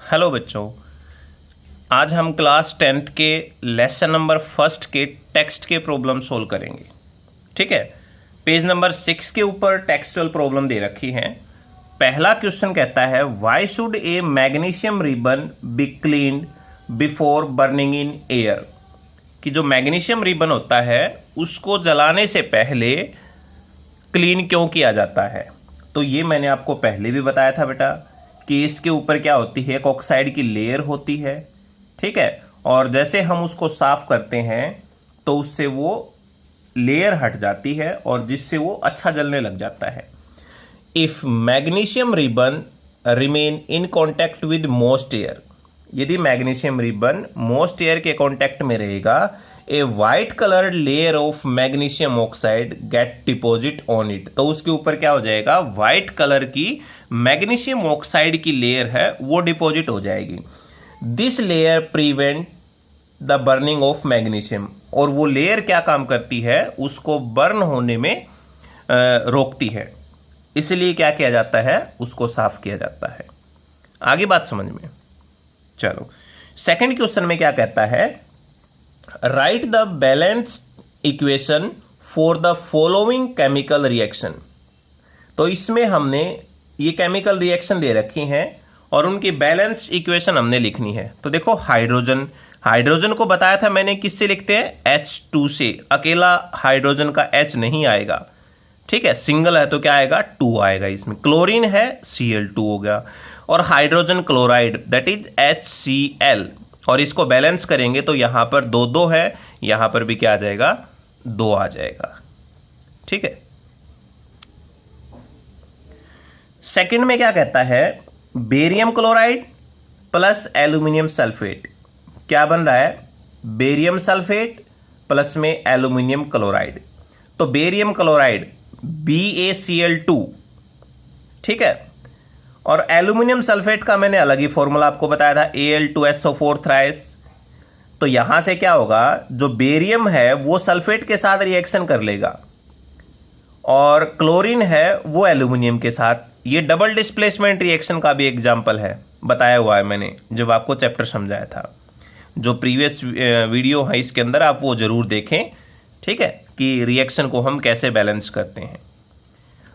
Hello बच्चों, आज हम क्लास 10th के लेसन नंबर फर्स्ट के टेक्स्ट के प्रॉब्लम सोल्व करेंगे। ठीक है, पेज नंबर 6 के ऊपर टेक्सचुअल प्रॉब्लम दे रखी है। पहला क्वेश्चन कहता है why should A magnesium ribbon be cleaned before burning in air. कि जो मैग्नीशियम रिबन होता है उसको जलाने से पहले क्लीन क्यों किया जाता है। तो ये मैंने आपको पहले भी बताया था बेटा कि इसके ऊपर क्या होती है, एक ऑक्साइड की लेयर होती है। ठीक है, और जैसे हम उसको साफ करते हैं तो उससे वो लेयर हट जाती है और जिससे वो अच्छा जलने लग जाता है। If magnesium ribbon remain in contact with moist air, यदि मैग्नीशियम रिबन मोस्ट एयर के कॉन्टैक्ट में रहेगा, a white coloured layer of magnesium oxide get deposit on it. तो उसके ऊपर क्या हो जाएगा, वाइट कलर की मैग्नीशियम ऑक्साइड की लेयर है वो डिपॉजिट हो जाएगी। This layer prevent the burning of magnesium, और वो लेयर क्या काम करती है, उसको बर्न होने में रोकती है। इसलिए क्या किया जाता है, उसको साफ किया जाता है। आगे बात समझ में। चलो सेकंड क्वेश्चन में क्या कहता है, right the balance equation for the following chemical reaction. तो इसमें हमने ये केमिकल रिएक्शन दे रखी हैं और उनकी बैलेंस इक्वेशन हमने लिखनी है। तो देखो हाइड्रोजन को बताया था मैंने किससे लिखते हैं, H2 से। अकेला हाइड्रोजन का H नहीं आएगा, ठीक है, सिंगल है तो क्या आएगा, 2 आएगा। इसमें क्लोरीन है, Cl2 हो गया, और hydrogen chloride that is HCl, और इसको बैलेंस करेंगे तो यहां पर 2 है, यहां पर भी क्या आ जाएगा, 2 आ जाएगा। ठीक है, सेकंड में क्या कहता है, barium chloride plus aluminium sulphate. क्या बन रहा है, बेरियम सल्फेट प्लस में एल्यूमिनियम क्लोराइड। तो बेरियम क्लोराइड BaCl2, ठीक है, और एल्यूमिनियम सल्फेट का मैंने अलग ही फॉर्मूला आपको बताया था, Al2SO4 थ्राइस। तो यहां से क्या होगा, जो बेरियम है वो सल्फेट के साथ रिएक्शन कर लेगा और क्लोरीन है वो एल्यूमिनियम के साथ। ये डबल डिस्प्लेसमेंट रिएक्शन का भी एग्जाम्पल है, बताया हुआ है मैंने जब आपको चैप्टर समझाया था। जो प्रीवियस वीडियो है इसके अंदर आप वो जरूर देखें, ठीक है, कि रिएक्शन को हम कैसे बैलेंस करते हैं।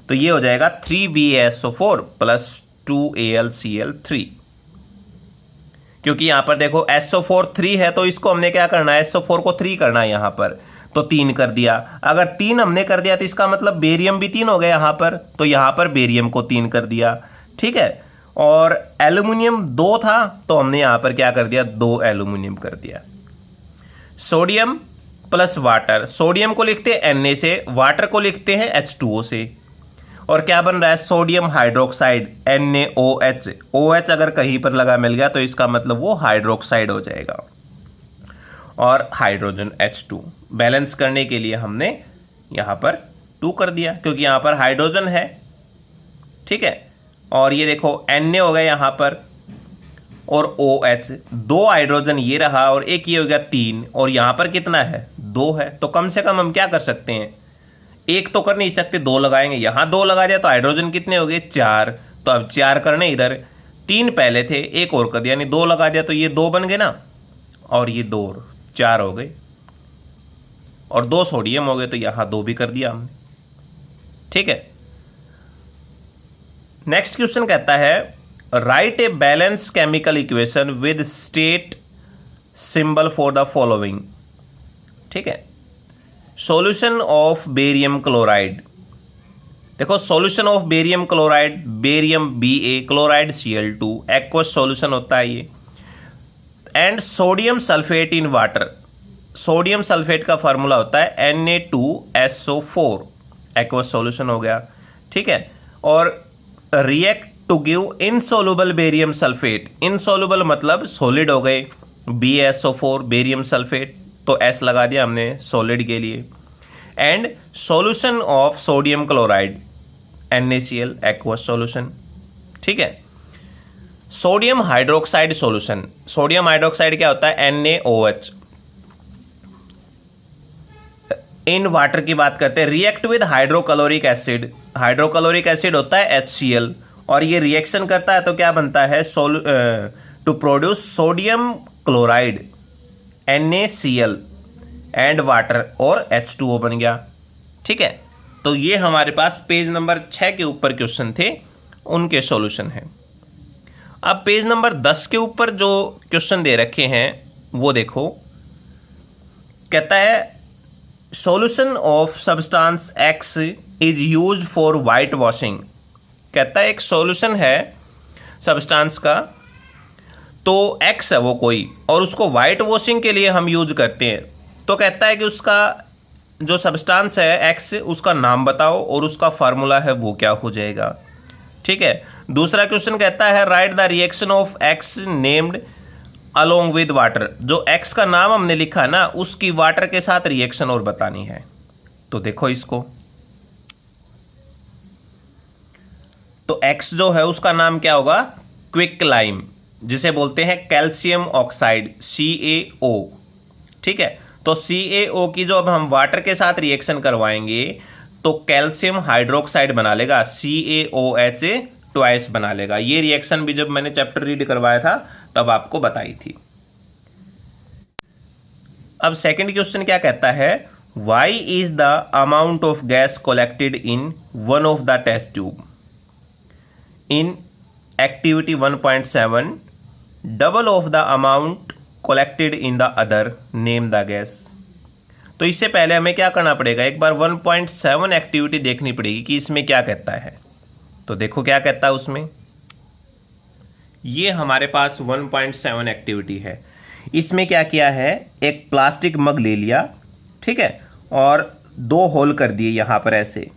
तो ये हो जाएगा 3BaSO4 प्लस 2AlCl3, क्योंकि यहां पर देखो SO4 3 है तो इसको हमने क्या करना है, SO4 को 3 करना है यहां पर, तो 3 कर दिया। अगर 3 हमने कर दिया तो इसका मतलब बेरियम भी 3 हो गया यहां पर, तो यहां पर बेरियम को 3 कर दिया। ठीक है, और एल्यूमिनियम 2 था तो हमने यहां पर क्या कर दिया, 2 एल्यूमिनियम कर दिया। सोडियम प्लस वाटर, सोडियम को लिखते हैं Na से, वाटर को लिखते हैं H2O से, और क्या बन रहा है, सोडियम हाइड्रोक्साइड NaOH। OH अगर कहीं पर लगा मिल गया तो इसका मतलब वो हाइड्रोक्साइड हो जाएगा, और हाइड्रोजन H2। बैलेंस करने के लिए हमने यहां पर 2 कर दिया क्योंकि यहां पर हाइड्रोजन है। ठीक है, और ये देखो Na हो गया यहां पर, और OH, 2 हाइड्रोजन ये रहा और एक ये हो गया 3, और यहां पर कितना है, 2 है। तो कम से कम हम क्या कर सकते हैं, एक तो कर नहीं सकते, 2 लगाएंगे। यहां 2 लगा दिया तो हाइड्रोजन कितने हो गए, 4। तो अब 4 करने, इधर 3 पहले थे, एक और कर दिया, यानी 2 लगा दिया तो ये 2 बन गए ना, और ये 2 4 हो गए, और 2 सोडियम हो गए, तो यहां 2 भी कर दिया हमने। ठीक है, नेक्स्ट क्वेश्चन कहता है right a balance chemical equation with state symbol for the following. ठीक है, सॉल्यूशन ऑफ बेरियम क्लोराइड। देखो solution of barium chloride, barium Ba, chloride Cl2, aqueous solution होता है ये। And sodium sulphate in water, sodium sulphate का formula होता है Na2SO4, aqueous solution हो गया। ठीक है, और react to give insoluble barium sulphate, insoluble मतलब सॉलिड हो गए, BaSO4 बेरियम सल्फेट, तो S लगा दिया हमने सॉलिड के लिए। And solution of sodium chloride NaCl, aqueous solution. ठीक है, sodium hydroxide solution, sodium hydroxide क्या होता है, NaOH। इन वाटर की बात करते हैं, react with hydrochloric acid, hydrochloric acid होता है HCl, और ये रिएक्शन करता है तो क्या बनता है, to produce sodium chloride NaCl and water और H2O बन गया। ठीक है, तो ये हमारे पास पेज नंबर 6 के ऊपर क्वेश्चन थे, उनके सॉल्यूशन है। अब पेज नंबर 10 के ऊपर जो क्वेश्चन दे रखे हैं वो देखो, कहता है solution of substance X is used for white washing. कहता है एक सॉल्यूशन है सब्सटेंस का, तो X है वो कोई, और उसको वाइट वॉशिंग के लिए हम यूज करते हैं। तो कहता है कि उसका जो सब्सटेंस है X, उसका नाम बताओ और उसका फार्मूला है वो क्या हो जाएगा। ठीक है, दूसरा क्वेश्चन कहता है right the reaction of X named along with water. जो X का नाम हमने लिखा ना, उसकी वाटर के साथ रिएक्शन और बतानी है। तो देखो इसको, तो X जो है उसका नाम क्या होगा, क्विकलाइम, जिसे बोलते हैं कैल्शियम ऑक्साइड CaO। ठीक है, तो CaO की जो अब हम वाटर के साथ रिएक्शन करवाएंगे तो कैल्शियम हाइड्रोक्साइड बना लेगा, CaOH ट्वाइस बना लेगा। ये रिएक्शन भी जब मैंने चैप्टर रीड करवाया था तब आपको बताई थी। अब सेकंड क्वेश्चन क्या कहता है, why is the amount of gas collected in one of the test tube in activity 1.7 double of the amount collected in the other, name the gas. तो इससे पहले हमें क्या करना पड़ेगा, एक बार 1.7 एक्टिविटी देखनी पड़ेगी कि इसमें क्या कहता है। तो देखो क्या कहता है उसमें, ये हमारे पास 1.7 एक्टिविटी है। इसमें क्या किया है, एक प्लास्टिक मग ले लिया, ठीक है, और 2 होल कर दिए यहाँ पर ऐसे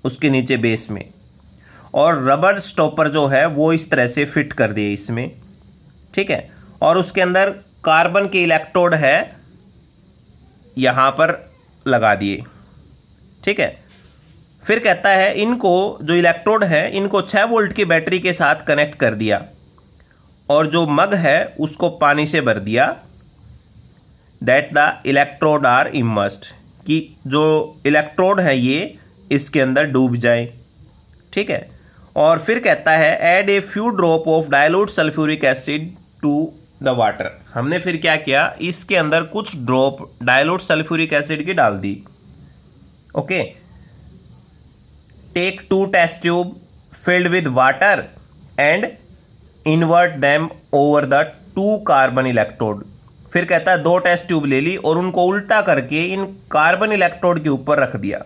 उसके नीचे बेस में, और रबर स्टॉपर जो है वो इस तरह से फिट कर दिए इसमें। ठीक है, और उसके अंदर कार्बन के इलेक्ट्रोड है यहाँ पर लगा दिए। ठीक है, फिर कहता है इनको जो इलेक्ट्रोड है इनको 6 वोल्ट की बैटरी के साथ कनेक्ट कर दिया, और जो मग है उसको पानी से भर दिया, that the electrode are immersed, कि जो इलेक्ट्रोड है ये इसके अंदर डूब जाए। ठीक है, और फिर कहता है add a few drop of dilute sulphuric acid to the water. हमने फिर क्या किया, इसके अंदर कुछ ड्रॉप डाइल्यूट सल्फ्यूरिक एसिड की डाल दी। Okay, take 2 test tube filled with water and invert them over the 2 carbon electrode. फिर कहता है 2 टेस्ट ट्यूब ले ली और उनको उल्टा करके इन कार्बन इलेक्ट्रोड के ऊपर रख दिया।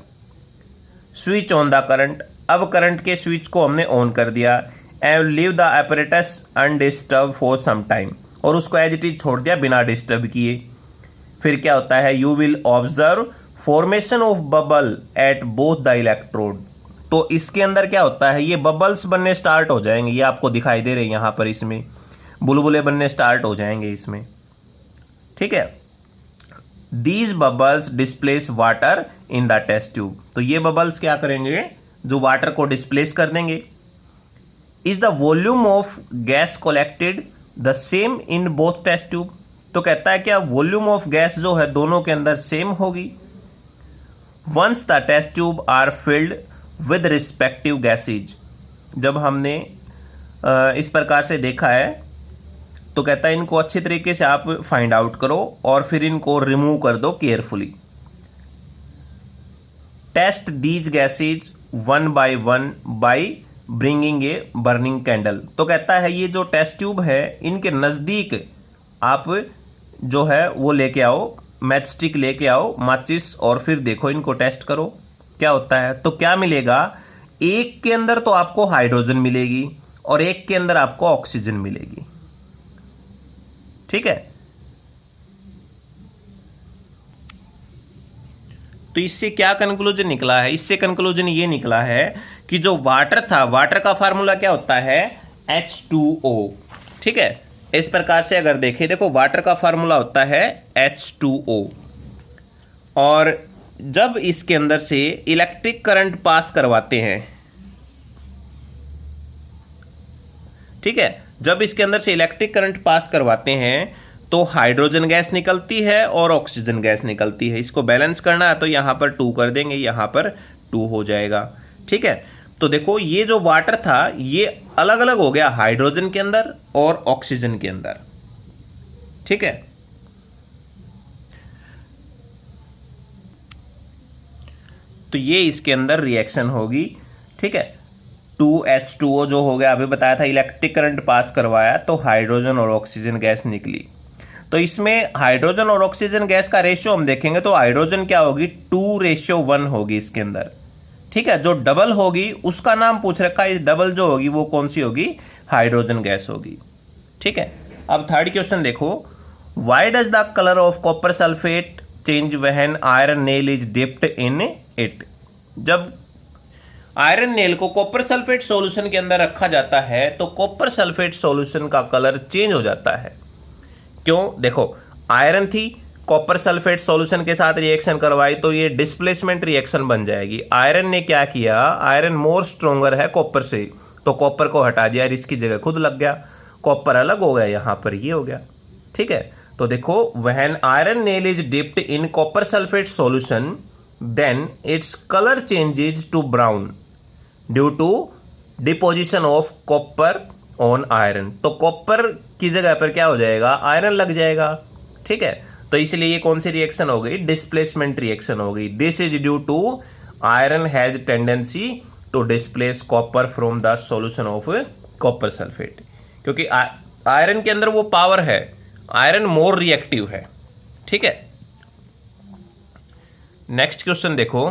स्विच ऑन द करंट, अब करंट के स्विच को हमने ऑन कर दिया, and leave the apparatus undisturb for some time, और उसको एज इट इज छोड़ दिया बिना डिस्टर्ब किए। फिर क्या होता है, you will observe formation of bubble at both the electrode. तो इसके अंदर क्या होता है, ये बबल्स बनने स्टार्ट हो जाएंगे, ये आपको दिखाई दे रहे हैं यहाँ पर, इसमें बुलबुले बनने स्टार्ट हो जाएंगे इसमें। ठीक है, these bubbles displace water in the test tube. तो ये बबल्स क्या करेंगे, जो वाटर को डिस्प्लेस कर देंगे। Is the volume of gas collected the same in both test tube. तो कहता है क्या वॉल्यूम ऑफ गैस जो है दोनों के अंदर सेम होगी। Once the test tube are filled with respective gases. जब हमने इस प्रकार से देखा है तो कहता है इनको अच्छी तरीके से आप फाइंड आउट करो और फिर इनको रिमूव कर दो carefully. Test these gases 1 by 1 by bringing a burning candle. तो कहता है ये जो टेस्ट ट्यूब है इनके नज़दीक आप जो है वो लेके आओ, मैच स्टिक लेके आओ, माचिस, और फिर देखो इनको टेस्ट करो क्या होता है। तो क्या मिलेगा, एक के अंदर तो आपको हाइड्रोजन मिलेगी और एक के अंदर आपको ऑक्सीजन मिलेगी। ठीक है, तो इससे क्या कंक्लूजन निकला है, इससे कंक्लूजन ये निकला है कि जो वाटर था, वाटर का फार्मूला क्या होता है, H2O। ठीक है, इस प्रकार से अगर देखें, देखो वाटर का फार्मूला होता है H2O, और जब इसके अंदर से इलेक्ट्रिक करंट पास करवाते हैं, ठीक है, जब इसके अंदर से इलेक्ट्रिक करंट पास करवाते हैं तो हाइड्रोजन गैस निकलती है और ऑक्सीजन गैस निकलती है। इसको बैलेंस करना है तो यहाँ पर 2 कर देंगे, यहाँ पर 2 हो जाएगा। ठीक है, तो देखो ये जो वाटर था ये अलग अलग हो गया हाइड्रोजन के अंदर और ऑक्सीजन के अंदर, ठीक है। तो ये इसके अंदर रिएक्शन होगी, ठीक है। 2H2O जो हो गया, अभी बताया था इलेक्ट्रिक करंट पास करवाया तो हाइड्रोजन और ऑक्सीजन गैस निकली। तो इसमें हाइड्रोजन और ऑक्सीजन गैस का रेशियो हम देखेंगे तो हाइड्रोजन क्या होगी 2:1 होगी इसके अंदर, ठीक है। जो डबल होगी उसका नाम पूछ रखा है, डबल जो होगी वो कौन सी होगी, हाइड्रोजन गैस होगी, ठीक है। अब थर्ड क्वेश्चन देखो, why does the colour of copper sulphate change when iron nail is dipped in it. जब आयरन नेल को कॉपर सल्फेट सॉल्यूशन के अंदर रखा जाता है तो कॉपर सल्फेट सॉल्यूशन का कलर चेंज हो जाता है। क्यों, देखो आयरन थी, कॉपर सल्फेट सॉल्यूशन के साथ रिएक्शन करवाई तो ये डिस्प्लेसमेंट रिएक्शन बन जाएगी। आयरन ने क्या किया, आयरन मोर स्ट्रोंगर है कॉपर से, तो कॉपर को हटा दिया और इसकी जगह खुद लग गया, कॉपर अलग हो गया, यहां पर ये हो गया, ठीक है। तो देखो when iron nail is dipped in copper sulphate solution then its colour changes to brown due to deposition of copper on iron. तो कॉपर की जगह पर क्या हो जाएगा, आयरन लग जाएगा, ठीक है। तो इसलिए ये कौन सी रिएक्शन हो गई, डिस्प्लेसमेंट रिएक्शन हो गई। This is due to iron has tendency to displace copper from the solution of copper sulphate, क्योंकि आयरन के अंदर वो पावर है, आयरन मोर रिएक्टिव है, ठीक है। नेक्स्ट क्वेश्चन देखो,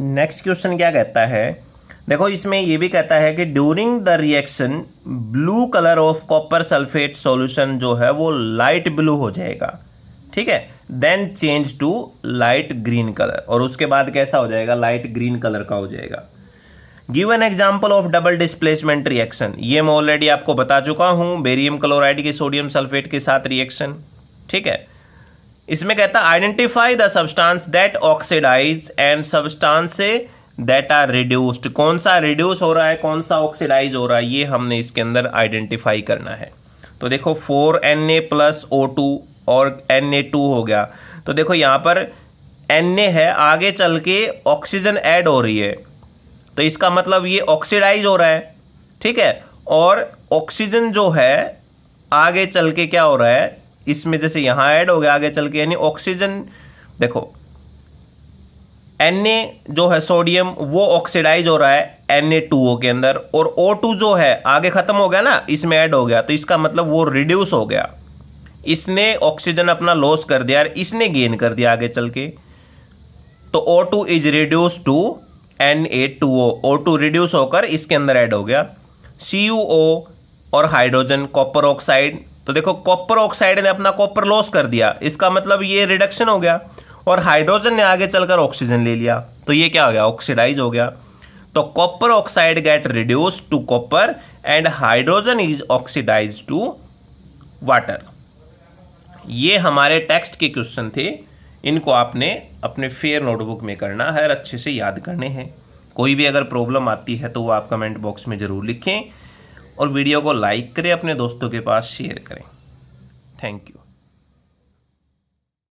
नेक्स्ट क्वेश्चन क्या कहता है, देखो इसमें ये भी कहता है कि during the reaction blue colour of copper sulphate solution जो है वो लाइट ब्लू हो जाएगा, ठीक है। Then change to light green colour, और उसके बाद कैसा हो जाएगा, लाइट ग्रीन कलर का हो जाएगा। Give an example of double displacement reaction, ये मैं ऑलरेडी आपको बता चुका हूं, बेरियम क्लोराइड के सोडियम सल्फेट के साथ रिएक्शन, ठीक है। इसमें कहता है identify the substance that oxidise and substance that are reduced. कौन सा रिड्यूस हो रहा है, कौन सा ऑक्सीडाइज हो रहा है, ये हमने इसके अंदर आइडेंटिफाई करना है। तो देखो 4Na+O2 और Na2 हो गया, तो देखो यहां पर Na है, आगे चल के ऑक्सीजन ऐड हो रही है, तो इसका मतलब ये ऑक्सीडाइज हो रहा है, ठीक है। और ऑक्सीजन जो है आगे चल के क्या हो रहा है, इसमें जैसे यहां ऐड हो गया आगे चल के, यानी ऑक्सीजन देखो Na जो है सोडियम वो ऑक्सीडाइज हो रहा है Na2O के अंदर, और O2 जो है आगे खत्म हो गया ना, इसमें ऐड हो गया, तो इसका मतलब वो रिड्यूस हो गया, इसने ऑक्सीजन अपना लॉस कर दिया और इसने गेन कर दिया आगे चल के। तो O2 is reduce to Na2O, O2 reduce होकर इसके अंदर ऐड हो गया। CuO और हाइड्रोजन कॉपर ऑक्साइड, तो देखो कॉपर ऑक्साइड ने अपना कॉपर लॉस कर दिया, इसका मतलब ये रिडक्शन हो गया, और हाइड्रोजन ने आगे चलकर ऑक्सीजन ले लिया, तो ये क्या हो गया, ऑक्सीडाइज हो गया। तो copper oxide get reduce to copper and hydrogen is oxidise to water. ये हमारे टेक्स्ट के क्वेश्चन थे, इनको आपने अपने फेयर नोटबुक में करना है और अच्छे से याद करने हैं। कोई भी अगर प्रॉब्लम आती है तो वो आप कमेंट बॉक्स में ज़रूर लिखें, और वीडियो को लाइक करें, अपने दोस्तों के पास शेयर करें। Thank you.